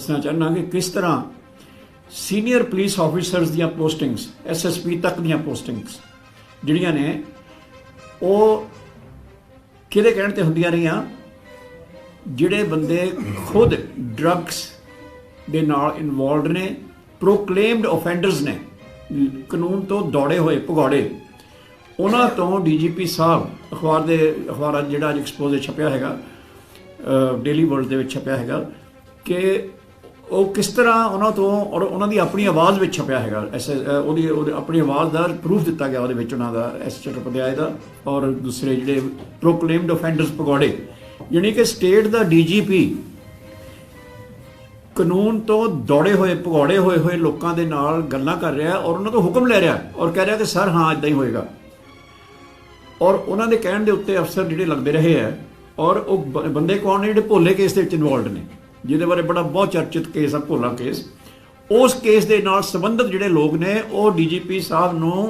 दसना चाहना कि किस तरह सीनियर पुलिस ऑफिसर्स दियां पोस्टिंग्स SSP तक दियां पोस्टिंग्स जिहड़ियां ने वो किहदे कहण ते हुंदियां रहियां जिहड़े बंदे खुद ड्रग्स दे नाल इनवॉल्वड ने, प्रोकलेम्ड ऑफेंडर्स ने, कानून तो दौड़े हुए भगौड़े, उन्हां तो DGP साहब अखबार जिहड़ा अज एक्सपोज छपिया हैगा डेली वर्ल्ड दे विच छपिया हैगा कि वो किस तरह उन्होंने तो और उन्होंने अपनी आवाज़ में छपया है अपनी आवाज़ का प्रूफ दिता गया उन्होंने S चट्टोपाध्याय का और दूसरे जोड़े प्रोकलेम्ड ऑफेंडर्स पकौड़े यानी कि स्टेट का DGP कानून तो दौड़े हुए भगौड़े होए लोगों के नाल गल्लां कर रहा है और उन्होंने तो हुक्म ले रहा है और कह रहा कि सर हाँ इदा ही होएगा और उन्होंने कहण दे उत्ते अफसर जिहड़े लगते रहे हैं और वो बंदे कौन ने जिहड़े भोले केस दे इनवॉल्व ने जिहदे बारे बड़ा बहुत चर्चित केस है भोला केस उस केस के नाल संबंधित जिहड़े लोग ने वो DGP साहब नूं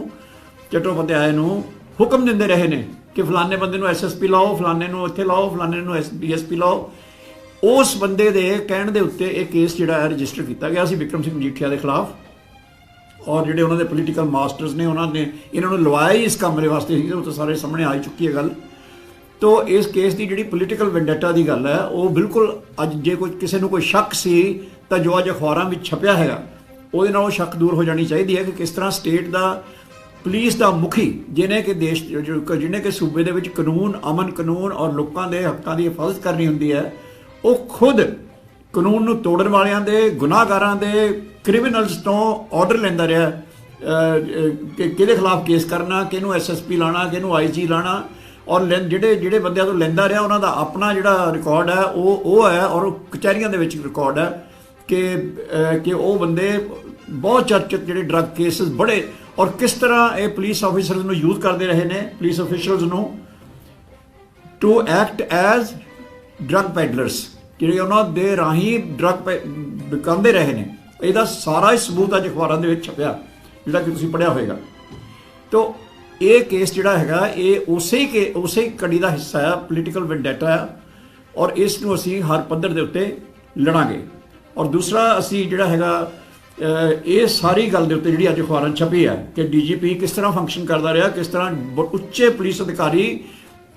चट्टोपाध्याय नूं हुक्म दिंदे रहे ने कि फलाने बंदे नूं SSP लाओ, फलाने नूं इत्थे लाओ, फलाने नूं DSP लाओ। उस बंदे दे कहण दे उत्ते एक केस जिहड़ा है रजिस्टर किया गया सी विक्रम सिंह मजीठिया के खिलाफ और जिहड़े उन्होंने पोलीटिकल मास्टर्स ने उन्होंने इन्होंने लवाया ही इस कमरे वास्ते ही तो सारे सामने आ चुकी है गल। तो इस केस की जी पोलीटिकल वेंडेटा की गल है वो बिल्कुल अज जे कोई किसी को कोई शक सी तो जो अज अखबारों में छपया है वो शक दूर हो जानी चाहिए है कि किस तरह स्टेट का पुलिस का मुखी जिन्हें कि देश जिन्हें कि सूबे दे विच कानून अमन कानून और लोगों के हकों की हिफाजत करनी होंदी है वो खुद कानून नूं तोड़न वालियां दे गुनाहगारां दे क्रिमिनल्स तो ऑर्डर लैंदा रहा कि किहदे खिलाफ केस करना, किहनूं SSP लाना, किहनूं IG लाना और जिहड़े बंदियां तो लैंदा रहा उन्हां दा अपना जिहड़ा रिकॉर्ड है वो है और कचहरियां दे विच रिकॉर्ड है कि वो बंदे बहुत चर्चित जिहड़े ड्रग केसेस बड़े और किस तरह ये पुलिस ऑफिसर्स नूं यूज करते रहे ने पुलिस ऑफिशल्स नूं to act as drug peddlers जिहड़े उन्हां दे राही ड्रग विकांदे रहे ने। इहदा सारा ही सबूत अज अखबारां दे विच छपिया जिहड़ा कि तुसीं पढ़िया होएगा। तो ये केस जिहड़ा हैगा ये उसे कड़ी का हिस्सा है पोलीटिकल वेंडेटा है और इस नूं असीं हर पद्धर दे उत्ते लड़ांगे। और दूसरा असीं जिहड़ा हैगा ये सारी गल दे उत्ते जिहड़ी अज अखबारां छपी है कि DGP किस तरह फंक्शन करता रहा, किस तरह उच्चे पुलिस अधिकारी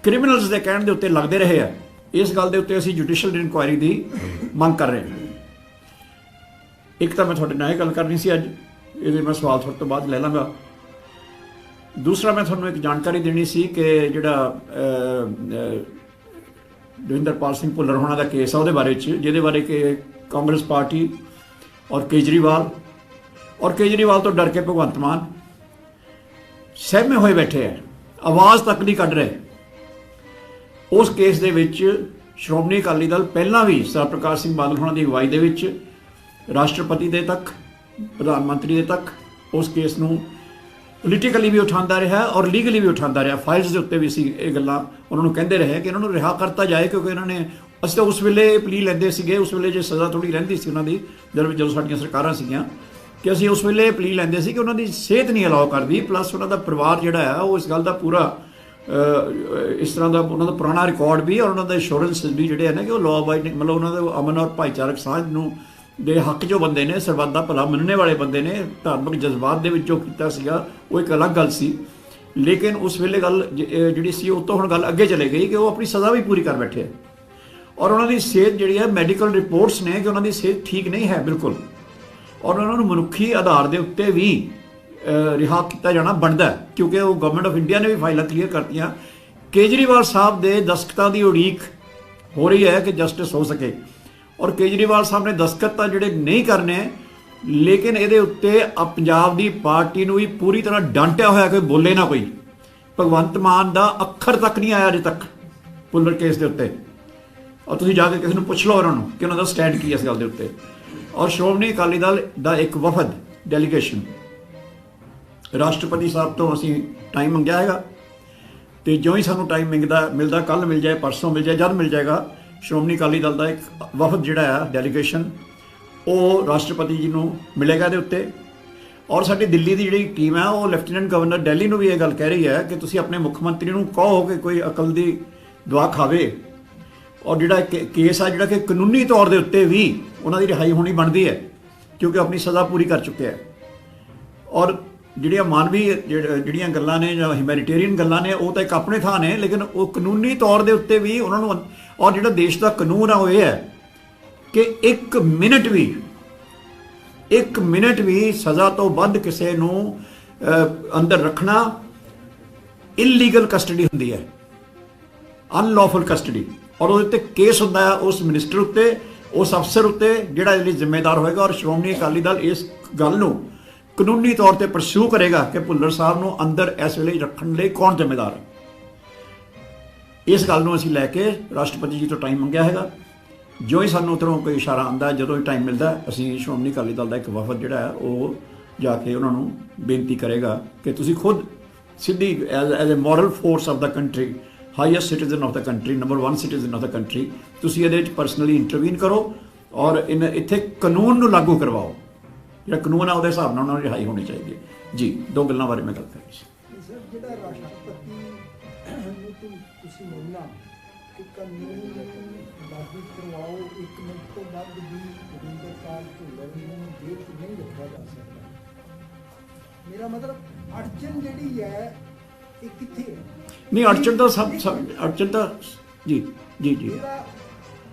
क्रिमिनल्स के कहण दे उत्ते लगते रहे हैं, इस गल दे उत्ते असीं जुडिशियल इनकुआयरी की मंग कर रहे हैं। एक तो मैं तुहाडे नाल गल करनी सी अज ये मैं सवाल थोड़े तो बाद ले लाँगा। दूसरा मैं थोड़ा एक जानकारी देनी सी कि जिहड़ा दविंदरपाल सिंह भुल्लर होना का केस है वो बारे जिहदे बारे कि कांग्रेस पार्टी और केजरीवाल तो डर के भगवंत मान सहमे हुए बैठे हैं, आवाज़ तक नहीं कढ़ रहे। उस केस दे विच श्रोमणी अकाली दल पहला भी सरदार प्रकाश सिंह बादल होना की अगवाई दे विच राष्ट्रपति दे तक प्रधानमंत्री दे तक उस केस नूं पोलीटिकली भी उठाता रहा और लीगली भी उठाता रहा। फाइल्स के उत्ते भी असीं ये गल्लां उन्होंने कहते रहे कि इन्होंने रिहा करता जाए क्योंकि इन्होंने असीं तो उस वेले प्ली लैंदे सीगे, उस वेले जो सज़ा थोड़ी रहिंदी सी उन्हां दी जदों साडीआं सरकारां सीगीआं कि असीं उस वेले प्ली लैंदे सी कि उन्हां दी सेहत नहीं अलाउ करदी, प्लस उन्हां दा परिवार जिहड़ा है वो इस गल दा पूरा इस तरह का उन्होंने पुराना रिकॉर्ड भी और उन्होंने इंश्योरेंस भी जोड़े हैं कि लॉ अबाइडिंग मतलब उन्होंने अमन और भाईचारक सांझ दे हक जो बंदे ने सरबत का भला मनने वाले बंदे ने धार्मिक जज्बात दे विच जो कीता सीगा वो एक अलग गल सी। लेकिन उस वेले गल जिहड़ी सी उस तो हुण गल अगे चले गई कि वो अपनी सज़ा भी पूरी कर बैठे और उन्होंने सेहत जिहड़ी है मैडिकल रिपोर्ट्स ने कि उन्होंने सेहत ठीक नहीं है बिल्कुल और उन्होंने मनुखी आधार के उत्ते भी रिहा किया जाना बनता है क्योंकि वो गवर्नमेंट ऑफ इंडिया ने भी फाइलां क्लीयर करतियां। केजरीवाल साहब के दस्तखतां की उड़ीक हो रही है कि जस्टिस हो सके और केजरीवाल साहब ने दस्तखत तो जोड़े नहीं करने लेकिन ये उत्ते पंजाब की पार्टी भी पूरी तरह डांटिया होया कोई बोले ना कोई। भगवंत मान का अखर तक नहीं आया अजे तक भुल्लर केस के उत्ते और तुसीं जाके किसी को पुछ लो उन्होंने कि उन्होंने स्टैंड की इस गल के उत्ते। और श्रोमणी अकाली दल का एक वफद डेलीगेशन राष्ट्रपति साहब तो असीं टाइम मंगया है तो जो ही सानूं टाइम मिलता कल मिल जाए परसों मिल जाए जब मिल जाएगा श्रोमणी अकाली दल का एक वफद जिहड़ा है डेलीगेशन वो राष्ट्रपति जी को मिलेगा ये उत्ते। और साडी दिल्ली की जिहड़ी टीम है वो लैफ्टिनेंट गवर्नर दिल्ली नूं भी ये गल कह रही है कि तुसीं अपने मुख्यमंत्री नूं कहो कि कोई अकल की दुआ खावे ਔਰ ਜਿਹੜਾ ਕੇਸ ਆ ਜਿਹੜਾ ਕਿ ਕਾਨੂੰਨੀ ਤੌਰ ਦੇ ਉੱਤੇ ਵੀ ਉਹਨਾਂ ਦੀ ਰਿਹਾਈ ਹੋਣੀ ਬਣਦੀ ਹੈ ਕਿਉਂਕਿ ਆਪਣੀ ਸਜ਼ਾ ਪੂਰੀ ਕਰ ਚੁੱਕਿਆ ਹੈ। ਔਰ ਜਿਹੜੀਆਂ ਮਾਨਵੀ ਜਿਹੜੀਆਂ ਗੱਲਾਂ ਨੇ ਜਾਂ ਹਿਊਮੈਨਿਟੇਰੀਅਨ ਗੱਲਾਂ ਨੇ ਉਹ ਤਾਂ ਇੱਕ ਆਪਣੇ ਥਾਂ ਨੇ, ਲੇਕਿਨ ਉਹ ਕਾਨੂੰਨੀ ਤੌਰ ਦੇ ਉੱਤੇ ਵੀ ਉਹਨਾਂ ਨੂੰ, ਔਰ ਜਿਹੜਾ ਦੇਸ਼ ਦਾ ਕਾਨੂੰਨ ਆ ਉਹ ਇਹ ਹੈ ਕਿ 1 ਮਿੰਟ ਵੀ ਸਜ਼ਾ ਤੋਂ ਵੱਧ ਕਿਸੇ ਨੂੰ ਅੰਦਰ ਰੱਖਣਾ ਇਲੀਗਲ ਕਸਟਡੀ ਹੁੰਦੀ ਹੈ, ਅਨਲੌਫੁਲ ਕਸਟਡੀ। ਔਰ ਉਹਦੇ ਉੱਤੇ ਕੇਸ ਹੁੰਦਾ ਹੈ ਉਸ ਮਿਨਿਸਟਰ ਉੱਤੇ, ਉਸ ਅਫਸਰ ਉੱਤੇ ਜਿਹੜਾ ਇਹਦੇ ਲਈ ਜ਼ਿੰਮੇਦਾਰ ਹੋਏਗਾ। ਔਰ ਸ਼੍ਰੋਮਣੀ ਅਕਾਲੀ ਦਲ ਇਸ ਗੱਲ ਨੂੰ ਕਾਨੂੰਨੀ ਤੌਰ ਤੇ ਪਰਸਿਊ ਕਰੇਗਾ ਕਿ ਭੁੱਲਰ ਸਾਹਿਬ ਨੂੰ ਅੰਦਰ ਇਸ ਵੇਲੇ ਰੱਖਣ ਲਈ ਕੌਣ ਜ਼ਿੰਮੇਦਾਰ ਹੈ। ਇਸ ਗੱਲ ਨੂੰ ਅਸੀਂ ਲੈ ਕੇ ਰਾਸ਼ਟਰਪਤੀ ਜੀ ਤੋਂ ਟਾਈਮ ਮੰਗਿਆ ਹੈਗਾ। ਜੋ ਹੀ ਸਾਨੂੰ ਉੱਧਰੋਂ ਕੋਈ ਇਸ਼ਾਰਾ ਆਉਂਦਾ, ਜਦੋਂ ਹੀ ਟਾਈਮ ਮਿਲਦਾ, ਅਸੀਂ ਸ਼੍ਰੋਮਣੀ ਅਕਾਲੀ ਦਲ ਦਾ ਇੱਕ ਵਫਦ ਜਿਹੜਾ ਹੈ ਉਹ ਜਾ ਕੇ ਉਹਨਾਂ ਨੂੰ ਬੇਨਤੀ ਕਰੇਗਾ ਕਿ ਤੁਸੀਂ ਖੁਦ ਸਿੱਧੀ as a moral force of the country, highest citizen of the country, number 1 citizen of the country, ਤੁਸੀਂ ਇਹਦੇ ਵਿੱਚ ਪਰਸਨਲੀ ਇੰਟਰਵੀਨ ਕਰੋ ਔਰ ਇੱਥੇ ਕਾਨੂੰਨ ਨੂੰ ਲਾਗੂ ਕਰਵਾਓ। ਜਿਹੜਾ ਕਾਨੂੰਨ ਆ ਉਹਦੇ ਹਿਸਾਬ ਨਾਲ ਉਹਨਾਂ ਨੂੰ ਰਿਹਾਈ ਹੋਣੀ ਚਾਹੀਦੀ ਹੈ। ਜੀ, 2 ਗੱਲਾਂ ਬਾਰੇ ਮੈਂ ਗੱਲ ਕਰੀ ਸੀ। ਸਰ, ਜਿਹੜਾ ਰਾਸ਼ਟਰਪਤੀ ਨੂੰ ਤੁਸੀਂ ਮੰਨਣਾ ਕਿ ਕਾਨੂੰਨ ਲਾਗੂ ਕਰਵਾਓ, 1 ਮਿੰਟ ਤੋਂ ਵੱਧ ਵੀ ਵਰਿੰਦਰ ਪਾਲ ਭੁੱਲਰ ਨੂੰ ਜੇਲ੍ਹ 'ਚ ਨਹੀਂ ਰੱਖਿਆ ਜਾ ਸਕਦਾ। ਮੇਰਾ ਮਤਲਬ ਅੜਚਨ ਜਿਹੜੀ ਹੈ ਇਹ ਕਿੱਥੇ ਹੈ? ਨਹੀਂ, ਅੜਚਨ ਤਾਂ ਅੜਚਨ ਤਾਂ ਜੀ ਜੀ ਜੀ ਜਿਹੜਾ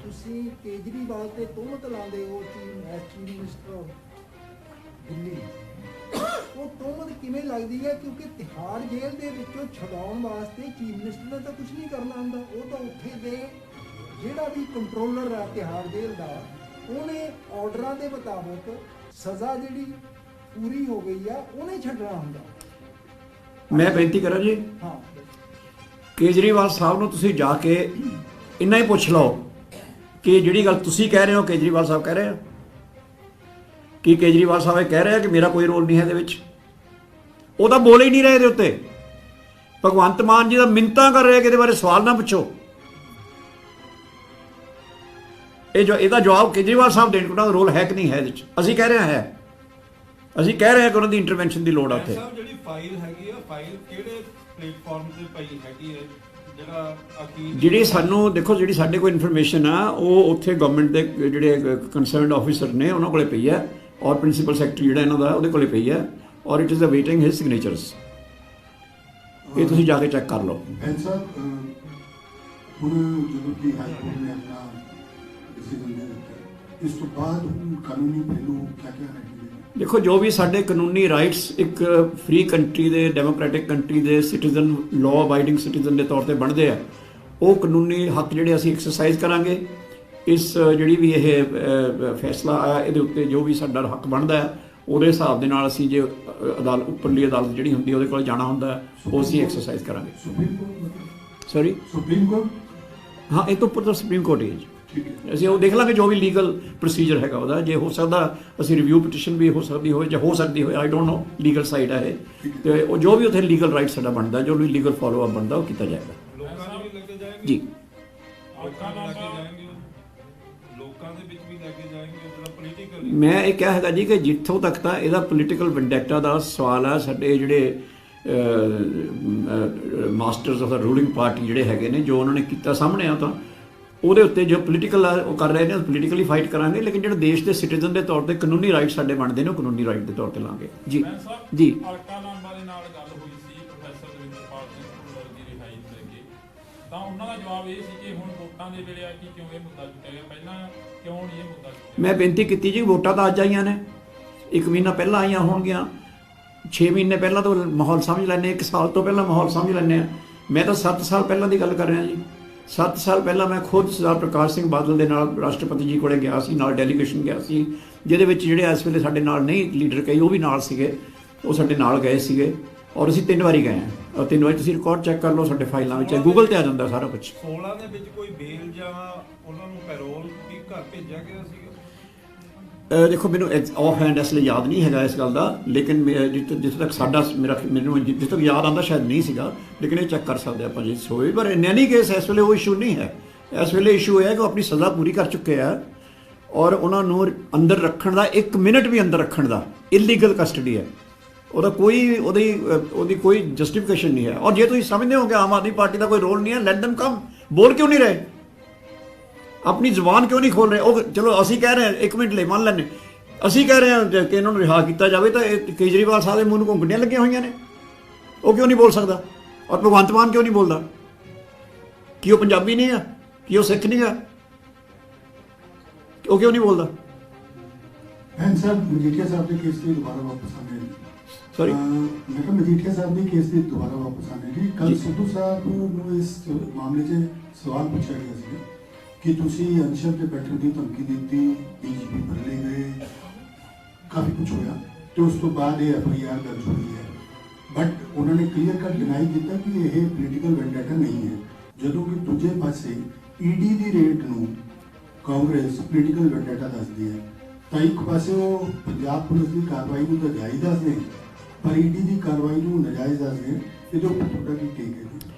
ਤੁਸੀਂ ਕੇਜਰੀਵਾਲ ਤੇ ਤੋਹਮਤ ਲਾਉਂਦੇ ਹੋ ਚੀਫ ਮਿਨਿਸਟਰ ਦਿੱਲੀ, ਉਹ ਤੋਹਮਤ ਕਿਵੇਂ ਲੱਗਦੀ ਹੈ? ਕਿਉਂਕਿ ਤਿਹਾੜ ਜੇਲ੍ਹ ਦੇ ਵਿੱਚੋਂ ਛਡਾਉਣ ਵਾਸਤੇ ਚੀਫ ਮਿਨਿਸਟਰ ਨੇ ਤਾਂ ਕੁਝ ਨਹੀਂ ਕਰਨਾ ਹੁੰਦਾ। ਉਹ ਤਾਂ ਉੱਥੇ ਦੇ ਜਿਹੜਾ ਵੀ ਕੰਟਰੋਲਰ ਹੈ ਤਿਹਾੜ ਜੇਲ੍ਹ ਦਾ, ਉਹਨੇ ਆਰਡਰਾਂ ਦੇ ਮੁਤਾਬਕ ਸਜ਼ਾ ਜਿਹੜੀ ਪੂਰੀ ਹੋ ਗਈ ਆ ਉਹਨੇ ਛੱਡਣਾ ਹੁੰਦਾ। ਮੈਂ ਬੇਨਤੀ ਕਰਾਂ ਜੀ, ਹਾਂ, ਕੇਜਰੀਵਾਲ ਸਾਹਿਬ ਨੂੰ ਤੁਸੀਂ ਜਾ ਕੇ ਇੰਨਾ ਹੀ ਪੁੱਛ ਲਓ ਕਿ ਜਿਹੜੀ ਗੱਲ ਤੁਸੀਂ ਕਹਿ ਰਹੇ ਹੋ ਕੇਜਰੀਵਾਲ ਸਾਹਿਬ ਕਹਿ ਰਹੇ ਆ? ਕੀ ਕੇਜਰੀਵਾਲ ਸਾਹਿਬ ਇਹ ਕਹਿ ਰਹੇ ਆ ਕਿ ਮੇਰਾ ਕੋਈ ਰੋਲ ਨਹੀਂ ਹੈ ਇਹਦੇ ਵਿੱਚ? ਉਹ ਤਾਂ ਬੋਲ ਹੀ ਨਹੀਂ ਰਹੇ ਇਹਦੇ ਉੱਤੇ। ਭਗਵੰਤ ਮਾਨ ਜੀ ਦਾ ਮਿੰਨਤਾਂ ਕਰ ਰਹੇ ਕਿ ਇਹਦੇ ਬਾਰੇ ਸਵਾਲ ਨਾ ਪੁੱਛੋ। ਇਹਦਾ ਜਵਾਬ ਕੇਜਰੀਵਾਲ ਸਾਹਿਬ ਦੇਣ ਕੋਲ ਰੋਲ ਹੈ ਕਿ ਨਹੀਂ ਹੈ ਇਹਦੇ ਵਿੱਚ? ਅਸੀਂ ਕਹਿ ਰਹੇ ਹਾਂ ਹੈ, ਅਸੀਂ ਕਹਿ ਰਹੇ ਹਾਂ ਕਿ ਉਹਨਾਂ ਦੀ ਇੰਟਰਵੈਂਸ਼ਨ ਦੀ ਲੋੜ ਆ ਉੱਥੇ। ਜਿਹੜੀ ਫਾਈਲ ਹੈਗੀ ਆ, ਫਾਈਲ ਕਿਹੜੇ ਪਲੇਟਫਾਰਮ ਤੇ ਪਈ ਹੈਗੀ ਹੈ? ਜਿਹੜਾ ਜਿਹੜੀ ਸਾਨੂੰ ਦੇਖੋ, ਜਿਹੜੀ ਸਾਡੇ ਕੋਲ ਇਨਫੋਰਮੇਸ਼ਨ ਆ ਉਹ ਉੱਥੇ ਗਵਰਨਮੈਂਟ ਦੇ ਜਿਹੜੇ ਕੰਸਰਨਡ ਆਫੀਸਰ ਨੇ ਉਹਨਾਂ ਕੋਲੇ ਪਈ ਹੈ, ਔਰ ਪ੍ਰਿੰਸੀਪਲ ਸੈਕਟਰੀ ਜਿਹੜਾ ਇਹਨਾਂ ਦਾ ਉਹਦੇ ਕੋਲੇ ਪਈ ਹੈ, ਔਰ ਇਟ ਇਜ਼ ਅਵੇਟਿੰਗ ਹਿਸ ਸਿਗਨੇਚਰਸ। ਇਹ ਤੁਸੀਂ ਜਾ ਕੇ ਚੈੱਕ ਕਰ ਲਓ। ਹੁਣ ਜਦੋਂ ਕਿ ਹਾਈ ਕੋਰਟ ਨੇ ਆਪਣਾ ਡਿਸੀਜਨ ਦੇ ਦਿੱਤਾ, ਇਸ ਤੋਂ ਬਾਅਦ ਹੁਣ ਕਾਨੂੰਨੀ ਪਹਿਲੂ ਕਿਆ ਰਹਿਣਗੇ? ਦੇਖੋ, ਜੋ ਵੀ ਸਾਡੇ ਕਾਨੂੰਨੀ ਰਾਈਟਸ ਇੱਕ ਫ੍ਰੀ ਕੰਟਰੀ ਦੇ, ਡੈਮੋਕ੍ਰੈਟਿਕ ਕੰਟਰੀ ਦੇ ਸਿਟੀਜ਼ਨ, ਲਾਅ ਅਬਾਈਡਿੰਗ ਸਿਟੀਜ਼ਨ ਦੇ ਤੌਰ ਤੇ ਬਣਦੇ ਆ, ਉਹ ਕਾਨੂੰਨੀ ਹੱਕ ਜਿਹੜੇ ਅਸੀਂ ਐਕਸਰਸਾਈਜ਼ ਕਰਾਂਗੇ। ਇਸ ਜਿਹੜੀ ਵੀ ਇਹ ਫੈਸਲਾ ਆਇਆ ਇਹਦੇ ਉੱਤੇ ਜੋ ਵੀ ਸਾਡਾ ਹੱਕ ਬਣਦਾ ਹੈ ਉਹਦੇ ਹਿਸਾਬ ਦੇ ਨਾਲ ਅਸੀਂ ਜੇ ਅਦਾਲਤ, ਉੱਪਰਲੀ ਅਦਾਲਤ ਜਿਹੜੀ ਹੁੰਦੀ ਉਹਦੇ ਕੋਲ ਜਾਣਾ ਹੁੰਦਾ ਉਹ ਅਸੀਂ ਐਕਸਰਸਾਈਜ਼ ਕਰਾਂਗੇ। Sorry, supreme court? ਹਾਂ, ਇਹ ਤੋਂ ਉੱਪਰ ਤਾਂ ਸੁਪਰੀਮ ਕੋਰਟ ਹੀ ਹੈ ਜੀ। ਅਸੀਂ ਉਹ ਦੇਖ ਲਾਂਗੇ ਜੋ ਵੀ ਲੀਗਲ ਪ੍ਰੋਸੀਜਰ ਹੈਗਾ ਉਹਦਾ। ਜੇ ਹੋ ਸਕਦਾ ਅਸੀਂ ਰਿਵਿਊ ਪਟੀਸ਼ਨ ਵੀ ਹੋ ਸਕਦੀ ਹੋਵੇ, ਜਾਂ ਹੋ ਸਕਦੀ ਹੋਵੇ, I don't know, legal side ਹੈ ਇਹ, ਤੇ ਉਹ ਜੋ ਵੀ ਉੱਥੇ ਲੀਗਲ ਰਾਈਟ ਸਾਡਾ ਬਣਦਾ, ਜੋ ਵੀ ਲੀਗਲ ਫੋਲੋ ਅਪ ਬਣਦਾ ਉਹ ਕੀਤਾ ਜਾਏਗਾ ਜੀ। ਮੈਂ ਇਹ ਕਿਹਾ ਹੈਗਾ ਜੀ ਕਿ ਜਿੱਥੋਂ ਤੱਕ ਤਾਂ ਇਹਦਾ ਪੋਲੀਟੀਕਲ ਵੈਂਡੈਟਾ ਦਾ ਸਵਾਲ ਆ, ਸਾਡੇ ਜਿਹੜੇ masters of the ruling party ਜਿਹੜੇ ਹੈਗੇ ਨੇ, ਜੋ ਉਹਨਾਂ ਨੇ ਕੀਤਾ ਸਾਹਮਣੇ ਆ, ਤਾਂ ਉਹਦੇ ਉੱਤੇ ਜੋ ਪੋਲੀਟੀਕਲ ਉਹ ਕਰ ਰਹੇ ਨੇ, ਪੋਲੀਟੀਕਲੀ ਫਾਈਟ ਕਰਾਂਗੇ। ਲੇਕਿਨ ਜਿਹੜੇ ਦੇਸ਼ ਦੇ ਸਿਟੀਜ਼ਨ ਦੇ ਤੌਰ ਤੇ ਕਾਨੂੰਨੀ ਰਾਈਟ ਸਾਡੇ ਬਣਦੇ ਨੇ, ਉਹ ਕਾਨੂੰਨੀ ਰਾਈਟ ਦੇ ਤੌਰ ਤੇ ਲਾਂਗੇ ਜੀ। ਜੀ, ਤਾਂ ਉਹਨਾਂ ਦਾ ਜਵਾਬ ਇਹ ਸੀ ਕਿ ਹੁਣ ਵੋਟਾਂ ਦੇ ਵੇਲੇ ਆ ਕਿ ਕਿਉਂ ਇਹ ਮੁੱਦਾ ਚੁੱਕਿਆ ਗਿਆ, ਪਹਿਲਾਂ ਕਿਉਂ ਨਹੀਂ ਇਹ ਮੁੱਦਾ ਚੁੱਕਿਆ? ਮੈਂ ਬੇਨਤੀ ਕੀਤੀ ਜੀ, ਵੋਟਾਂ ਤਾਂ ਅੱਜ ਆਈਆਂ ਨੇ, 1 ਮਹੀਨਾ ਪਹਿਲਾਂ ਆਈਆਂ ਹੋਣਗੀਆਂ, 6 ਮਹੀਨੇ ਪਹਿਲਾਂ ਤੋਂ ਮਾਹੌਲ ਸਮਝ ਲੈਂਦੇ, 1 ਸਾਲ ਤੋਂ ਪਹਿਲਾਂ ਮਾਹੌਲ ਸਮਝ ਲੈਂਦੇ ਆ। ਮੈਂ ਤਾਂ 7 ਸਾਲ ਪਹਿਲਾਂ ਦੀ ਗੱਲ ਕਰ ਰਿਹਾ ਜੀ। 7 ਸਾਲ ਪਹਿਲਾਂ ਮੈਂ ਖੁਦ ਸਰਦਾਰ ਪ੍ਰਕਾਸ਼ ਸਿੰਘ ਬਾਦਲ ਦੇ ਨਾਲ ਰਾਸ਼ਟਰਪਤੀ ਜੀ ਕੋਲੇ ਗਿਆ ਸੀ, ਨਾਲ ਡੈਲੀਗੇਸ਼ਨ ਗਿਆ ਸੀ, ਜਿਹਦੇ ਵਿੱਚ ਜਿਹੜੇ ਇਸ ਵੇਲੇ ਸਾਡੇ ਨਾਲ ਨਹੀਂ ਲੀਡਰ ਕਈ ਉਹ ਵੀ ਨਾਲ ਸੀਗੇ, ਉਹ ਸਾਡੇ ਨਾਲ ਗਏ ਸੀਗੇ, ਔਰ ਅਸੀਂ 3 ਵਾਰੀ ਗਏ ਹਾਂ। ਔਰ 3 ਵਾਰੀ ਤੁਸੀਂ ਰਿਕਾਰਡ ਚੈੱਕ ਕਰ ਲਓ ਸਾਡੇ ਫਾਈਲਾਂ ਵਿੱਚ, ਗੂਗਲ ਤੇ ਆ ਜਾਂਦਾ ਸਾਰਾ ਕੁਝ। 16 ਦੇ ਵਿੱਚ ਕੋਈ ਬੇਲ ਜਾਂ ਉਹਨਾਂ ਨੂੰ ਪੈਰੋਲ ਵੀ ਘਰ ਭੇਜਿਆ ਗਿਆ ਸੀਗਾ? ਦੇਖੋ, ਮੈਨੂੰ ਆਫ ਹੈਂਡ ਇਸ ਲਈ ਯਾਦ ਨਹੀਂ ਹੈਗਾ ਇਸ ਗੱਲ ਦਾ, ਲੇਕਿਨ ਜਿੱਥੇ ਤੱਕ ਮੈਨੂੰ ਜਿੱਥੇ ਤੱਕ ਯਾਦ ਆਉਂਦਾ ਸ਼ਾਇਦ ਨਹੀਂ ਸੀਗਾ, ਲੇਕਿਨ ਇਹ ਚੈੱਕ ਕਰ ਸਕਦੇ ਆਪਾਂ ਜੇ ਹੋਵੇ। ਪਰ ਇਨ ਐਨੀ ਕੇਸ ਇਸ ਵੇਲੇ ਉਹ ਇਸ਼ੂ ਨਹੀਂ ਹੈ। ਇਸ ਵੇਲੇ ਇਸ਼ੂ ਇਹ ਹੈ ਕਿ ਉਹ ਆਪਣੀ ਸਜ਼ਾ ਪੂਰੀ ਕਰ ਚੁੱਕੇ ਆ, ਔਰ ਉਹਨਾਂ ਨੂੰ ਅੰਦਰ ਰੱਖਣ ਦਾ 1 ਮਿੰਟ ਵੀ ਅੰਦਰ ਰੱਖਣ ਦਾ ਇਲੀਗਲ ਕਸਟਡੀ ਹੈ। ਉਹਦੀ ਕੋਈ ਜਸਟੀਫਿਕੇਸ਼ਨ ਨਹੀਂ ਹੈ। ਔਰ ਜੇ ਤੁਸੀਂ ਸਮਝਦੇ ਹੋ ਕਿ ਆਮ ਆਦਮੀ ਪਾਰਟੀ ਦਾ ਕੋਈ ਰੋਲ ਨਹੀਂ ਹੈ, ਲੈਟ ਦੈਮ ਕਮ। ਬੋਲ ਕਿਉਂ ਨਹੀਂ ਰਹੇ? ਆਪਣੀ ਜ਼ੁਬਾਨ ਕਿਉਂ ਨਹੀਂ ਖੋਲ ਰਹੇ? ਉਹ ਚਲੋ ਅਸੀਂ ਕਹਿ ਰਹੇ ਹਾਂ, ਇੱਕ ਮਿੰਟ ਲਈ ਮੰਨ ਲੈਂਦੇ, ਅਸੀਂ ਕਹਿ ਰਹੇ ਹਾਂ ਕਿ ਇਹਨਾਂ ਨੂੰ ਰਿਹਾ ਕੀਤਾ ਜਾਵੇ, ਤਾਂ ਇਹ ਕੇਜਰੀਵਾਲ ਸਾਹਿਬ ਦੇ ਮੂੰਹ ਨੂੰ ਘੁੰਗਣੀਆਂ ਲੱਗੀਆਂ ਹੋਈਆਂ ਨੇ। ਉਹ ਕਿਉਂ ਨਹੀਂ ਬੋਲ ਸਕਦਾ? ਔਰ ਭਗਵੰਤ ਮਾਨ ਕਿਉਂ ਨਹੀਂ ਬੋਲਦਾ? ਕਿ ਉਹ ਪੰਜਾਬੀ ਨਹੀਂ ਆ? ਕਿ ਉਹ ਸਿੱਖ ਨਹੀਂ ਆ? ਉਹ ਕਿਉਂ ਨਹੀਂ ਬੋਲਦਾ? ਐਂਡ ਸਰ ਮਜੀਠੀਆ ਸਾਹਿਬ ਦੇ ਕੇਸ ਤੇ ਦੁਬਾਰਾ ਵਾਪਸ ਆਉਂਦੇ ਨੇ। Sorry? ਮੈਂ ਕਿਹਾ ਮਜੀਠੀਆ ਸਾਹਿਬ ਦੇ ਕੇਸ ਤੇ ਦੁਬਾਰਾ ਵਾਪਸ ਆਉਂਦੇ ਜੀ। ਕੱਲ ਸਿੱਧੂ ਸਾਹਿਬ ਨੂੰ ਇਸ ਮਾਮਲੇ 'ਚ ਸਵਾਲ ਪੁੱਛਿਆ ਗਿਆ ਸੀ ਕਿ ਤੁਸੀਂ ਅਨਸ਼ਰ ਤੇ ਬੈਠਣ ਦੀ ਧਮਕੀ ਦਿੱਤੀ, ਡੀਜੀਪੀ ਬਦਲੇ ਗਏ, ਕਾਫੀ ਕੁਝ ਹੋਇਆ ਤੇ ਉਸ ਤੋਂ ਬਾਅਦ ਇਹ FIR ਦਰਜ ਹੋਈ ਹੈ। ਬਟ ਉਹਨਾਂ ਨੇ ਕਲੀਅਰ ਕੱਟ ਡਿਨਾਈ ਕੀਤਾ ਕਿ ਇਹ ਪੋਲੀਟੀਕਲ ਵੈਂਡੇਟਾ ਨਹੀਂ ਹੈ, ਜਦੋਂ ਕਿ ਦੂਜੇ ਪਾਸੇ ਈਡੀ ਦੀ ਰੇਡ ਨੂੰ ਕਾਂਗਰਸ ਪੋਲੀਟੀਕਲ ਵੈਂਡੇਟਾ ਦੱਸਦੀ ਹੈ। ਤਾਂ ਇੱਕ ਪਾਸੇ ਉਹ ਪੰਜਾਬ ਪੁਲਿਸ ਦੀ ਕਾਰਵਾਈ ਨੂੰ ਤਾਂ ਜਾਇਜ਼ ਦੱਸਦੇ, ਪਰ ਈਡੀ ਦੀ ਕਾਰਵਾਈ ਨੂੰ ਨਜਾਇਜ਼ ਦੱਸਦੇ। ਇਹਦੇ ਉੱਪਰ ਤੁਹਾਡਾ ਕੀ ਟੇਕ ਹੈ ਜੀ?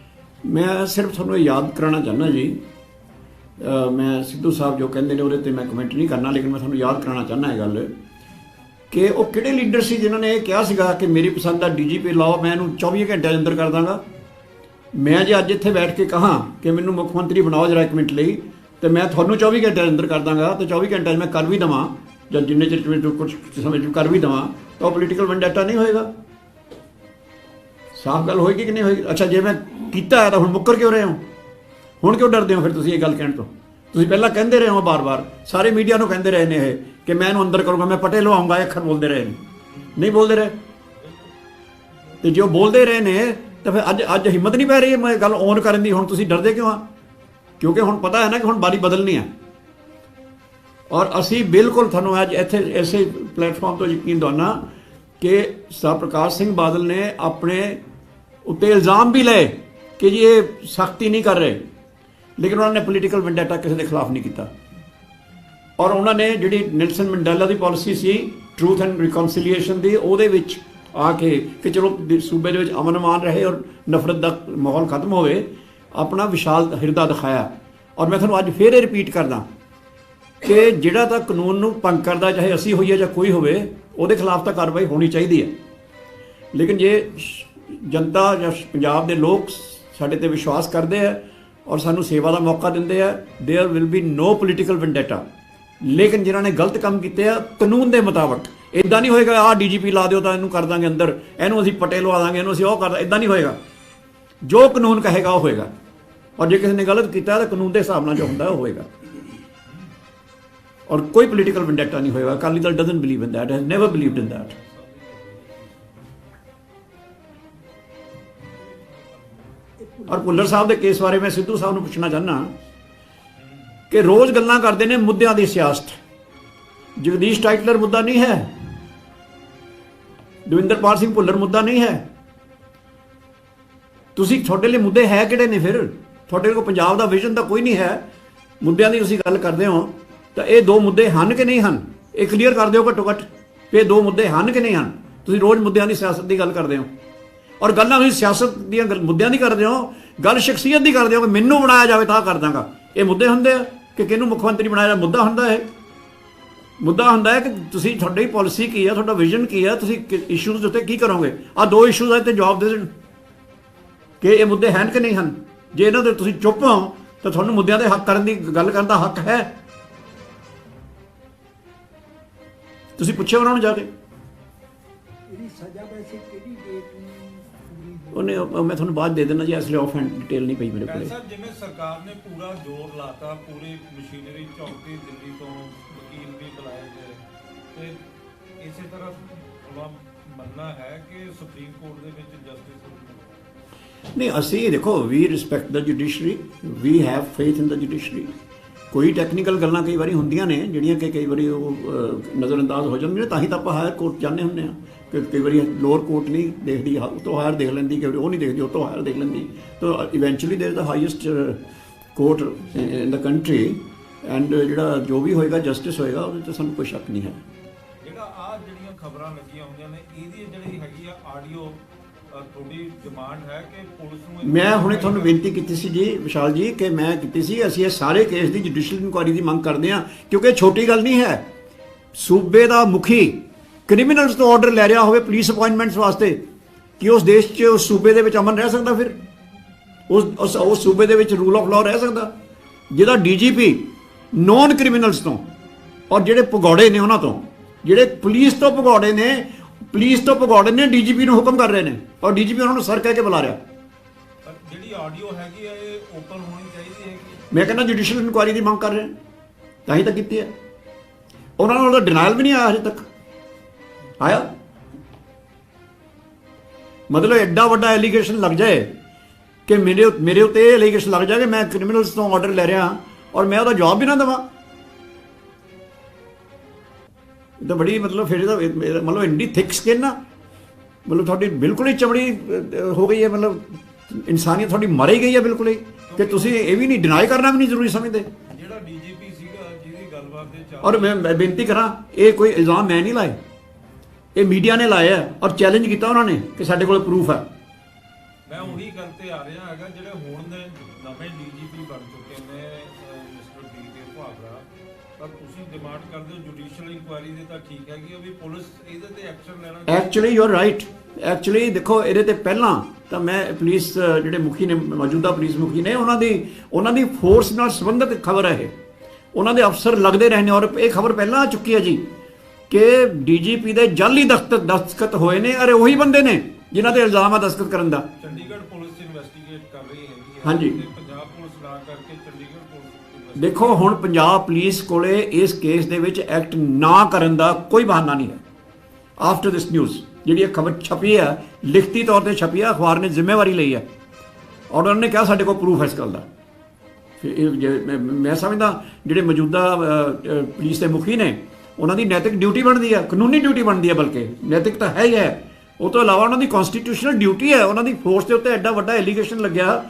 ਮੈਂ ਸਿਰਫ ਤੁਹਾਨੂੰ ਯਾਦ ਕਰਾਉਣਾ ਚਾਹੁੰਦਾ ਜੀ, ਮੈਂ ਸਿੱਧੂ ਸਾਹਿਬ ਜੋ ਕਹਿੰਦੇ ਨੇ ਉਹਦੇ ਤੇ ਮੈਂ ਕਮੈਂਟ ਨਹੀਂ ਕਰਨਾ, ਲੇਕਿਨ ਮੈਂ ਤੁਹਾਨੂੰ ਯਾਦ ਕਰਾਉਣਾ ਚਾਹੁੰਦਾ ਇਹ ਗੱਲ ਕਿ ਉਹ ਕਿਹੜੇ ਲੀਡਰ ਸੀ ਜਿਨ੍ਹਾਂ ਨੇ ਇਹ ਕਿਹਾ ਸੀਗਾ ਕਿ ਮੇਰੀ ਪਸੰਦ ਦਾ ਡੀਜੀਪੀ ਲਾਓ, ਮੈਂ ਇਹਨੂੰ 24 ਘੰਟਿਆਂ ਦੇ ਅੰਦਰ ਕਰ ਦਾਂਗਾ। ਮੈਂ ਜੇ ਅੱਜ ਇੱਥੇ ਬੈਠ ਕੇ ਕਹਾਂ ਕਿ ਮੈਨੂੰ ਮੁੱਖ ਮੰਤਰੀ ਬਣਾਓ ਜਰਾ 1 ਮਿੰਟ ਲਈ, ਤੇ ਮੈਂ ਤੁਹਾਨੂੰ 24 ਘੰਟਿਆਂ ਦੇ ਅੰਦਰ ਕਰ ਦਾਂਗਾ, ਤੇ 24 ਘੰਟਿਆਂ 'ਚ ਮੈਂ ਕਰ ਵੀ ਦੇਵਾਂ ਜਾਂ ਜਿੰਨੇ ਚਿਰ ਵਿੱਚ ਕੁਝ ਸਮੇਂ 'ਚ ਕਰ ਵੀ ਦੇਵਾਂ, ਤਾਂ ਉਹ ਪੋਲੀਟੀਕਲ ਵੈਂਡੇਟਾ ਨਹੀਂ ਹੋਏਗਾ। ਸਾਫ਼ ਗੱਲ ਹੋਏਗੀ ਕਿ ਨਹੀਂ ਹੋਏਗੀ? ਅੱਛਾ, ਜੇ ਮੈਂ ਕੀਤਾ ਹੈ ਤਾਂ ਹੁਣ ਮੁੱਕਰ ਕਿਉਂ ਰਹੇ ਹੋ? ਹੁਣ ਕਿਉਂ ਡਰਦੇ ਹੋ ਫਿਰ ਤੁਸੀਂ ਇਹ ਗੱਲ ਕਹਿਣ ਤੋਂ? ਤੁਸੀਂ ਪਹਿਲਾਂ ਕਹਿੰਦੇ ਰਹੇ ਹੋ ਬਾਰ-ਬਾਰ, ਸਾਰੇ ਮੀਡੀਆ ਨੂੰ ਕਹਿੰਦੇ ਰਹੇ ਨੇ ਇਹ ਕਿ ਮੈਂ ਇਹਨੂੰ ਅੰਦਰ ਕਰੂੰਗਾ, ਮੈਂ ਪਟੇ ਲਵਾਉਂਗਾ, ਇਹ ਅੱਖਰ ਬੋਲਦੇ ਰਹੇ ਨੇ, ਨਹੀਂ ਬੋਲਦੇ ਰਹੇ। ਤੇ ਜੋ ਬੋਲਦੇ ਰਹੇ ਨੇ ਤਾਂ ਫਿਰ ਅੱਜ ਹਿੰਮਤ ਨਹੀਂ ਪੈ ਰਹੀ ਹੈ ਮੈਂ ਗੱਲ ਔਨ ਕਰਨ ਦੀ। ਹੁਣ ਤੁਸੀਂ ਡਰਦੇ ਕਿਉਂ ਆ? ਕਿਉਂਕਿ ਹੁਣ ਪਤਾ ਹੈ ਨਾ ਕਿ ਹੁਣ ਬਾਰੀ ਬਦਲਣੀ ਹੈ। ਔਰ ਅਸੀਂ ਬਿਲਕੁਲ ਤੁਹਾਨੂੰ ਅੱਜ ਇੱਥੇ ਇਸੇ ਪਲੇਟਫਾਰਮ ਤੋਂ ਯਕੀਨ ਦਿਵਾਉਣਾ ਕਿ ਸਰਦਾਰ ਪ੍ਰਕਾਸ਼ ਸਿੰਘ ਬਾਦਲ ਨੇ ਆਪਣੇ ਉੱਤੇ ਇਲਜ਼ਾਮ ਵੀ ਲਏ ਕਿ ਜੀ ਇਹ ਸਖਤੀ ਨਹੀਂ ਕਰ ਰਹੇ, ਲੇਕਿਨ ਉਹਨਾਂ ਨੇ ਪੋਲੀਟੀਕਲ ਵੈਂਡੇਟਾ ਕਿਸੇ ਦੇ ਖਿਲਾਫ ਨਹੀਂ ਕੀਤਾ। ਔਰ ਉਹਨਾਂ ਨੇ ਜਿਹੜੀ Nelson Mandela the policy C truth and ਰਿਕਨਸੀਲੀਏਸ਼ਨ ਦੀ, ਉਹਦੇ ਵਿੱਚ ਆ ਕੇ ਕਿ ਚਲੋ ਸੂਬੇ ਦੇ ਵਿੱਚ ਅਮਨ ਅਮਾਨ ਰਹੇ ਔਰ ਨਫ਼ਰਤ ਦਾ ਮਾਹੌਲ ਖਤਮ ਹੋਵੇ, ਆਪਣਾ ਵਿਸ਼ਾਲ ਹਿਰਦਾ ਦਿਖਾਇਆ। ਔਰ ਮੈਂ ਤੁਹਾਨੂੰ ਅੱਜ ਫੇਰ ਇਹ ਰਿਪੀਟ ਕਰਦਾ ਕਿ ਜਿਹੜਾ ਤਾਂ ਕਾਨੂੰਨ ਨੂੰ ਭੰਗ ਕਰਦਾ, ਚਾਹੇ ਅਸੀਂ ਹੋਈਏ ਜਾਂ ਕੋਈ ਹੋਵੇ, ਉਹਦੇ ਖਿਲਾਫ ਤਾਂ ਕਾਰਵਾਈ ਹੋਣੀ ਚਾਹੀਦੀ ਹੈ। ਲੇਕਿਨ ਜੇ ਜਨਤਾ ਜਾਂ ਪੰਜਾਬ ਦੇ ਲੋਕ ਸਾਡੇ ਤੇ ਵਿਸ਼ਵਾਸ ਕਰਦੇ ਆ ਔਰ ਸਾਨੂੰ ਸੇਵਾ ਦਾ ਮੌਕਾ ਦਿੰਦੇ ਆ, there will be no political vendetta. ਲੇਕਿਨ ਜਿਨ੍ਹਾਂ ਨੇ ਗਲਤ ਕੰਮ ਕੀਤੇ ਆ ਕਾਨੂੰਨ ਦੇ ਮੁਤਾਬਕ, ਇਦਾਂ ਨਹੀਂ ਹੋਏਗਾ ਆਹ ਡੀਜੀਪੀ ਲਾ ਦਿਓ ਤਾਂ ਇਹਨੂੰ ਕਰ ਦਾਂਗੇ ਅੰਦਰ, ਇਹਨੂੰ ਅਸੀਂ ਪਟੇ ਲਵਾ ਦਾਂਗੇ, ਇਹਨੂੰ ਅਸੀਂ ਉਹ ਕਰ, ਇਦਾਂ ਨਹੀਂ ਹੋਏਗਾ। ਜੋ ਕਾਨੂੰਨ ਕਹੇਗਾ ਉਹ ਹੋਏਗਾ। ਔਰ ਜੇ ਕਿਸੇ ਨੇ ਗਲਤ ਕੀਤਾ ਤਾਂ ਕਾਨੂੰਨ ਦੇ ਹਿਸਾਬ ਨਾਲ ਜੋ ਹੁੰਦਾ ਉਹ ਹੋਏਗਾ। ਔਰ ਕੋਈ ਪੋਲੀਟੀਕਲ ਵੈਂਡੇਟਾ ਨਹੀਂ ਹੋਏਗਾ। Akali Dal doesn't believe in that, has never believed in that. ਔਰ ਭੁੱਲਰ ਸਾਹਿਬ ਦੇ ਕੇਸ ਬਾਰੇ ਮੈਂ ਸਿੱਧੂ ਸਾਹਿਬ ਨੂੰ ਪੁੱਛਣਾ ਚਾਹੁੰਦਾ ਕਿ ਰੋਜ਼ ਗੱਲਾਂ ਕਰਦੇ ਨੇ ਮੁੱਦਿਆਂ ਦੀ ਸਿਆਸਤ। ਜਗਦੀਸ਼ ਟਾਈਟਲਰ ਮੁੱਦਾ ਨਹੀਂ ਹੈ, ਦਵਿੰਦਰਪਾਲ ਸਿੰਘ ਭੁੱਲਰ ਮੁੱਦਾ ਨਹੀਂ ਹੈ। ਤੁਸੀਂ ਤੁਹਾਡੇ ਲਈ ਮੁੱਦੇ ਹੈ ਕਿਹੜੇ ਨੇ ਫਿਰ? ਤੁਹਾਡੇ ਕੋਲ ਪੰਜਾਬ ਦਾ ਵਿਜ਼ਨ ਤਾਂ ਕੋਈ ਨਹੀਂ ਹੈ। ਮੁੱਦਿਆਂ ਦੀ ਤੁਸੀਂ ਗੱਲ ਕਰਦੇ ਹੋ ਤਾਂ ਇਹ ਦੋ ਮੁੱਦੇ ਹਨ ਕਿ ਨਹੀਂ ਹਨ? ਇਹ ਕਲੀਅਰ ਕਰ ਦਿਓ ਘੱਟੋ ਘੱਟ ਕਿ ਇਹ ਦੋ ਮੁੱਦੇ ਹਨ ਕਿ ਨਹੀਂ ਹਨ। ਤੁਸੀਂ ਰੋਜ਼ ਮੁੱਦਿਆਂ ਦੀ ਸਿਆਸਤ ਦੀ ਗੱਲ ਕਰਦੇ ਹੋ ਔਰ ਗੱਲਾਂ ਤੁਸੀਂ ਸਿਆਸਤ ਦੀਆਂ ਮੁੱਦਿਆਂ ਦੀ ਕਰਦੇ ਹੋ, ਗੱਲ ਸ਼ਖਸੀਅਤ ਦੀ ਕਰਦੇ ਹੋ ਕਿ ਮੈਨੂੰ ਬਣਾਇਆ ਜਾਵੇ ਤਾਂ ਕਰ ਦਾਂਗਾ। ਇਹ ਮੁੱਦੇ ਹੁੰਦੇ ਆ ਕਿ ਕਿਹਨੂੰ ਮੁੱਖ ਮੰਤਰੀ ਬਣਾਇਆ ਜਾਵੇ? ਮੁੱਦਾ ਹੁੰਦਾ ਹੈ। ਮੁੱਦਾ ਹੁੰਦਾ ਹੈ ਕਿ ਤੁਸੀਂ ਤੁਹਾਡੀ ਪਾਲਿਸੀ ਕੀ ਹੈ, ਤੁਹਾਡਾ ਵਿਜ਼ਨ ਕੀ ਹੈ, ਤੁਸੀਂ ਇਸ਼ੂਜ਼ ਉੱਤੇ ਕੀ ਕਰੋਗੇ। ਆਹ ਦੋ ਇਸ਼ੂਜ਼ ਹੈ ਤੇ ਜਵਾਬ ਦੇ ਦੇਣ ਕਿ ਇਹ ਮੁੱਦੇ ਹਨ ਕਿ ਨਹੀਂ ਹਨ। ਜੇ ਇਹਨਾਂ ਦੇ ਤੁਸੀਂ ਚੁੱਪ ਹੋ ਤਾਂ ਤੁਹਾਨੂੰ ਮੁੱਦਿਆਂ ਦੇ ਹੱਕ ਕਰਨ ਦੀ ਗੱਲ ਕਰਨ ਦਾ ਹੱਕ ਹੈ। ਤੁਸੀਂ ਪੁੱਛਿਆ ਉਹਨਾਂ ਨੂੰ ਜਾ ਕੇ। ਇਹਦੀ ਸਜ਼ਾ ਵੈਸੇ ਕਿਹੜੀ ਡੇਟ ਨੂੰ ਪੂਰੀ ਹੋਈ? ਉਹਨੇ ਮੈਂ ਤੁਹਾਨੂੰ ਬਾਅਦ ਦੇ ਦੇਣਾ ਜੀ, ਇਸ ਲਈ ਆਫ ਹੈਂਡ ਡਿਟੇਲ ਨਹੀਂ ਪਈ ਮੇਰੇ ਕੋਲ। ਸਾਹਿਬ ਜਿਵੇਂ ਸਰਕਾਰ ਨੇ ਪੂਰਾ ਜ਼ੋਰ ਲਾਤਾ, ਪੂਰੀ ਮਸ਼ੀਨਰੀ ਚੌਂਕੀ ਦਿੱਲੀ ਤੋਂ ਵਕੀਲ ਵੀ ਬੁਲਾਏ ਗਏ, ਤੇ ਇਸੇ ਤਰ੍ਹਾਂ ਤੁਹਾਡਾ ਮੰਨਣਾ ਹੈ ਕਿ ਸੁਪਰੀਮ ਕੋਰਟ ਦੇ ਵਿੱਚ ਜਸਟਿਸ ਨਹੀਂ, ਅਸੀਂ ਦੇਖੋ we respect the judiciary, we have faith in the judiciary. ਕੋਈ ਟੈਕਨੀਕਲ ਗੱਲਾਂ ਕਈ ਵਾਰੀ ਹੁੰਦੀਆਂ ਨੇ ਜਿਹੜੀਆਂ ਕਿ ਕਈ ਵਾਰੀ ਉਹ ਨਜ਼ਰਅੰਦਾਜ਼ ਹੋ ਜਾਂਦੀਆਂ ਨੇ, ਤਾਂ ਹੀ ਤਾਂ ਆਪਾਂ ਹਾਇਰ ਕੋਰਟ ਜਾਂਦੇ ਹੁੰਦੇ ਹਾਂ ਕਿ ਕਈ ਵਾਰੀ ਲੋਅਰ ਕੋਰਟ ਨਹੀਂ ਦੇਖਦੀ, ਉਹ ਤੋਂ ਹਾਇਰ ਦੇਖ ਲੈਂਦੀ, ਕਈ ਵਾਰੀ ਉਹ ਨਹੀਂ ਦੇਖਦੀ, ਉਹ ਤੋਂ ਹਾਇਰ ਦੇਖ ਲੈਂਦੀ। ਤਾਂ eventually there the highest court in the country and ਜਿਹੜਾ ਜੋ ਵੀ ਹੋਏਗਾ ਜਸਟਿਸ ਹੋਏਗਾ, ਉਹਦੇ 'ਤੇ ਸਾਨੂੰ ਕੋਈ ਸ਼ੱਕ ਨਹੀਂ ਹੈ। ਜਿਹੜਾ ਆਹ ਜਿਹੜੀਆਂ ਖਬਰਾਂ ਲੱਗੀਆਂ ਹੁੰਦੀਆਂ ਨੇ, ਇਹਦੀ ਜਿਹੜੀ ਹੈਗੀ ਆ ਆਡੀਓ ਤੁਹਾਡੀ ਡਿਮਾਂਡ ਹੈ ਕਿ ਪੁਲਿਸ ਨੂੰ? ਮੈਂ ਹੁਣੇ ਤੁਹਾਨੂੰ ਬੇਨਤੀ ਕੀਤੀ ਸੀ ਜੀ ਵਿਸ਼ਾਲ ਜੀ ਕਿ ਮੈਂ ਕੀਤੀ ਸੀ ਅਸੀਂ ਇਹ ਸਾਰੇ ਕੇਸ ਦੀ ਜੁਡੀਸ਼ੀਅਲ ਇਨਕੁਆਇਰੀ ਦੀ ਮੰਗ ਕਰਦੇ ਹਾਂ, ਕਿਉਂਕਿ ਛੋਟੀ ਗੱਲ ਨਹੀਂ ਹੈ। ਸੂਬੇ ਦਾ ਮੁਖੀ ਕ੍ਰਿਮੀਨਲਸ ਤੋਂ ਆਰਡਰ ਲੈ ਰਿਹਾ ਹੋਵੇ ਪੁਲਿਸ ਅਪਾਇੰਟਮੈਂਟਸ ਵਾਸਤੇ, ਕਿ ਉਸ ਦੇਸ਼ 'ਚ ਉਸ ਸੂਬੇ ਦੇ ਵਿੱਚ ਅਮਨ ਰਹਿ ਸਕਦਾ? ਫਿਰ ਉਸ ਸੂਬੇ ਦੇ ਵਿੱਚ ਰੂਲ ਆਫ ਲਾਅ ਰਹਿ ਸਕਦਾ? ਜਿਹਦਾ ਡੀਜੀਪੀ ਨੌਨ ਕ੍ਰਿਮੀਨਲਸ ਤੋਂ ਔਰ ਜਿਹੜੇ ਭਗੌੜੇ ਨੇ ਉਹਨਾਂ ਤੋਂ, ਜਿਹੜੇ ਪੁਲਿਸ ਤੋਂ ਭਗੌੜੇ ਨੇ ਡੀਜੀਪੀ ਨੂੰ ਹੁਕਮ ਕਰ ਰਹੇ ਨੇ ਔਰ ਡੀਜੀਪੀ ਉਹਨਾਂ ਨੂੰ ਸਰ ਕਹਿ ਕੇ ਬੁਲਾ ਰਿਹਾ। ਪਰ ਜਿਹੜੀ ਆਡੀਓ ਹੈਗੀ ਹੈ ਇਹ ਓਪਨ ਹੋਣੀ ਚਾਹੀਦੀ ਹੈ ਕਿ ਮੈਂ ਕਹਿੰਦਾ ਜੁਡੀਸ਼ੀਅਲ ਇਨਕੁਆਇਰੀ ਦੀ ਮੰਗ ਕਰ ਰਹੇ ਨੇ, ਤਾਂ ਹੀ ਤਾਂ ਕੀਤੀ ਹੈ। ਉਹਨਾਂ ਨਾਲ ਤਾਂ ਡਿਨਾਇਲ ਵੀ ਨਹੀਂ ਆਇਆ ਹਜੇ ਤੱਕ। ਆਇਆ ਮਤਲਬ ਐਡਾ ਵੱਡਾ ਐਲੀਗੇਸ਼ਨ ਲੱਗ ਜਾਏ ਕਿ ਮੇਰੇ ਉੱਤੇ ਇਹ ਐਲੀਗੇਸ਼ਨ ਲੱਗ ਜਾਏ ਕਿ ਮੈਂ ਕ੍ਰਿਮੀਨਲਸ ਤੋਂ ਆਰਡਰ ਲੈ ਰਿਹਾ ਔਰ ਮੈਂ ਉਹਦਾ ਜਵਾਬ ਵੀ ਨਾ ਦੇਵਾਂ, ਇਹ ਤਾਂ ਬੜੀ ਮਤਲਬ ਫਿਰ ਇਹਦਾ ਮਤਲਬ ਇੰਨੀ ਥਿਕ ਸਕਿਨ ਨਾ, ਮਤਲਬ ਤੁਹਾਡੀ ਬਿਲਕੁਲ ਹੀ ਚਮੜੀ ਹੋ ਗਈ ਹੈ, ਮਤਲਬ ਇਨਸਾਨੀਅਤ ਤੁਹਾਡੀ ਮਰ ਹੀ ਗਈ ਹੈ ਬਿਲਕੁਲ ਹੀ, ਕਿ ਤੁਸੀਂ ਇਹ ਵੀ ਨਹੀਂ ਡਿਨਾਈ ਕਰਨਾ ਵੀ ਨਹੀਂ ਜ਼ਰੂਰੀ ਸਮਝਦੇ। ਜਿਹੜਾ ਡੀਜੀਪੀ ਸੀਗਾ ਜਿਹਦੀ ਗੱਲਬਾਤ ਦੇ ਚਾਰ ਔਰ ਮੈਂ ਬੇਨਤੀ ਕਰਾਂ, ਇਹ ਕੋਈ ਇਲਜ਼ਾਮ ਮੈਂ ਨਹੀਂ ਲਾਏ, ਇਹ ਮੀਡੀਆ ਨੇ ਲਾਇਆ ਔਰ ਚੈਲੰਜ ਕੀਤਾ ਉਹਨਾਂ ਨੇ ਕਿ ਸਾਡੇ ਕੋਲ ਪ੍ਰੂਫ ਹੈ। ਮੈਂ ਉਹੀ ਗੱਲ ਤੇ ਆ ਰਿਹਾ ਹੈਗਾ, ਜਿਹੜੇ ਹੁਣ ਦੇ ਨਵੇਂ ਡੀਜੀਪੀ ਬਣ ਚੁੱਕੇ ਨੇ ਮਿਸਟਰ ਡੀ.ਕੇ. ਭਾਵਰਾ, ਤਾਂ ਤੁਸੀਂ ਡਿਮਾਂਡ ਕਰਦੇ ਹੋ ਜੁਡੀਸ਼ੀਅਲ ਇਨਕੁਆਇਰੀ ਦੇ, ਤਾਂ ਠੀਕ ਹੈਗੀ ਆ ਵੀ ਪੁਲਿਸ ਇਹਦੇ ਤੇ ਐਕਸ਼ਨ ਲੈਣਾ। Actually you are right. Actually ਦੇਖੋ, ਇਹਦੇ ਤੇ ਪਹਿਲਾਂ ਤਾਂ ਮੈਂ ਪੁਲਿਸ ਜਿਹੜੇ ਮੁਖੀ ਨੇ, ਮੌਜੂਦਾ ਪੁਲਿਸ ਮੁਖੀ ਨੇ, ਉਹਨਾਂ ਦੀ ਫੋਰਸ ਨਾਲ ਸੰਬੰਧਿਤ ਖਬਰ ਹੈ ਇਹ, ਉਹਨਾਂ ਦੇ ਅਫਸਰ ਲੱਗਦੇ ਰਹੇ ਨੇ ਔਰ ਇਹ ਖਬਰ ਪਹਿਲਾਂ ਆ ਚੁੱਕੀ ਹੈ ਜੀ ਕਿ ਡੀਜੀਪੀ ਦੇ ਜਾਲੀ ਦਸਤਖਤ ਹੋਏ ਨੇ, ਅਰੇ ਉਹੀ ਬੰਦੇ ਨੇ ਜਿਨ੍ਹਾਂ ਤੇ ਇਲਜ਼ਾਮ ਆ ਦਸਤਖਤ ਕਰਨ ਦਾ। ਚੰਡੀਗੜ੍ਹ ਪੁਲਿਸ ਇਨਵੈਸਟੀਗੇਟ ਕਰ ਰਹੀ ਹੈਗੀ ਹੈ ਹਾਂਜੀ। ਤੇ ਪੰਜਾਬ ਪੁਲਿਸ ਲਾ ਕਰਕੇ ਚੰਡੀਗੜ੍ਹ ਪੁਲਿਸ ਦੇਖੋ ਹੁਣ ਪੰਜਾਬ ਪੁਲਿਸ ਕੋਲੇ ਇਸ ਕੇਸ ਦੇ ਵਿੱਚ ਐਕਟ ਨਾ ਕਰਨ ਦਾ ਕੋਈ ਬਹਾਨਾ ਨਹੀਂ ਹੈ। ਆਫਟਰ ਦਿਸ ਨਿਊਜ਼ ਜਿਹੜੀ ਇਹ ਖਬਰ ਛਪੀ ਹੈ, ਲਿਖਤੀ ਤੌਰ ਤੇ ਛਪੀ ਹੈ, ਅਖਬਾਰ ਨੇ ਜ਼ਿੰਮੇਵਾਰੀ ਲਈ ਹੈ ਔਰ ਉਹਨਾਂ ਨੇ ਕਿਹਾ ਸਾਡੇ ਕੋਲ ਪ੍ਰੂਫ ਹੈ ਇਸ ਗੱਲ ਦਾ। ਮੈਂ ਸਮਝਦਾ ਜਿਹੜੇ ਮੌਜੂਦਾ ਪੁਲਿਸ ਦੇ ਮੁਖੀ ਨੇ ਉਹਨਾਂ ਦੀ ਨੈਤਿਕ ਡਿਊਟੀ ਬਣਦੀ ਹੈ, ਕਾਨੂੰਨੀ ਡਿਊਟੀ ਬਣਦੀ ਹੈ, ਬਲਕਿ ਨੈਤਿਕ ਤਾਂ ਹੈ ਹੀ ਹੈ। ਉਹ ਤੋਂ ਇਲਾਵਾ ਉਹਨਾਂ ਦੀ ਕਨਸਟੀਟਿਊਸ਼ਨਲ ਡਿਊਟੀ ਹੈ। ਉਹਨਾਂ ਦੀ ਫੋਰਸ ਦੇ ਉੱਤੇ ਐਡਾ ਵੱਡਾ ਐਲੀਗੇਸ਼ਨ ਲੱਗਿਆ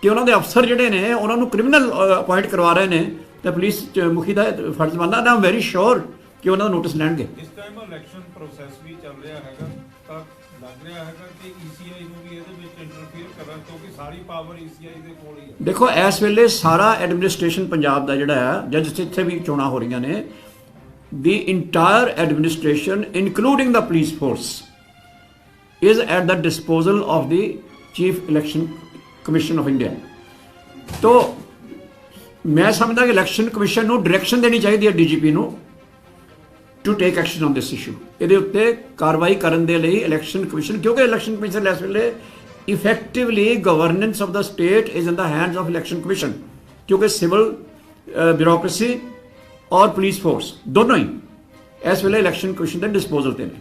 ਕਿ ਉਹਨਾਂ ਦੇ ਅਫਸਰ ਜਿਹੜੇ ਨੇ ਉਹਨਾਂ ਨੂੰ ਕ੍ਰਿਮੀਨਲ ਅਪਾਇੰਟ ਕਰਵਾ ਰਹੇ ਨੇ, ਤਾਂ ਪੁਲਿਸ ਮੁਖੀ ਦਾ ਫਰਜ਼ ਬਣਦਾ। ਨਾ ਵੈਰੀ ਸ਼ੋਰ ਕਿ ਉਹਨਾਂ ਦਾ ਨੋਟਿਸ ਲੈਣਗੇ। ਇਸ ਟਾਈਮ ਇਲੈਕਸ਼ਨ ਪ੍ਰੋਸੈਸ ਵੀ ਚੱਲ ਰਿਹਾ ਹੈਗਾ, ਤਾਂ ਲੱਗ ਰਿਹਾ ਹੈਗਾ ਕਿ ਈਸੀਆਈ ਨੂੰ ਵੀ ਇਹਦੇ ਵਿੱਚ ਇੰਟਰਫੇਅਰ ਕਰਨਾ, ਕਿਉਂਕਿ ਸਾਰੀ ਪਾਵਰ ਈਸੀਆਈ ਦੇ ਕੋਲ ਹੀ ਹੈ। ਦੇਖੋ ਇਸ ਵੇਲੇ ਸਾਰਾ ਐਡਮਿਨਿਸਟ੍ਰੇਸ਼ਨ ਪੰਜਾਬ ਦਾ ਜਿਹੜਾ ਹੈ, ਜਾਂ ਜਿੱਥੇ ਵੀ ਚੋਣਾਂ ਹੋ ਰਹੀਆਂ ਨੇ, the entire administration including the police force is at the disposal of the Chief Election Commission of India। तो मैं समझदा कि इलेक्शन कमीशन ਨੂੰ ਡਾਇਰੈਕਸ਼ਨ ਦੇਣੀ ਚਾਹੀਦੀ ਹੈ ਡੀਜੀਪੀ ਨੂੰ to take action on this issue. ਇਹਦੇ ਉੱਤੇ ਕਾਰਵਾਈ ਕਰਨ ਦੇ ਲਈ ਇਲੈਕਸ਼ਨ ਕਮਿਸ਼ਨ, ਕਿਉਂਕਿ ਇਲੈਕਸ਼ਨ ਕਮਿਸ਼ਨ ਇਸ ਵੇਲੇ effectively governance of the state is in the hands of election commission, ਕਿਉਂਕਿ ਸਿਵਲ ਬਿਊਰੋਕ੍ਰੇਸੀ और पुलिस फोर्स दोनों ही इस वेले इलैक्शन कमीशन के डिस्पोजल ते ने।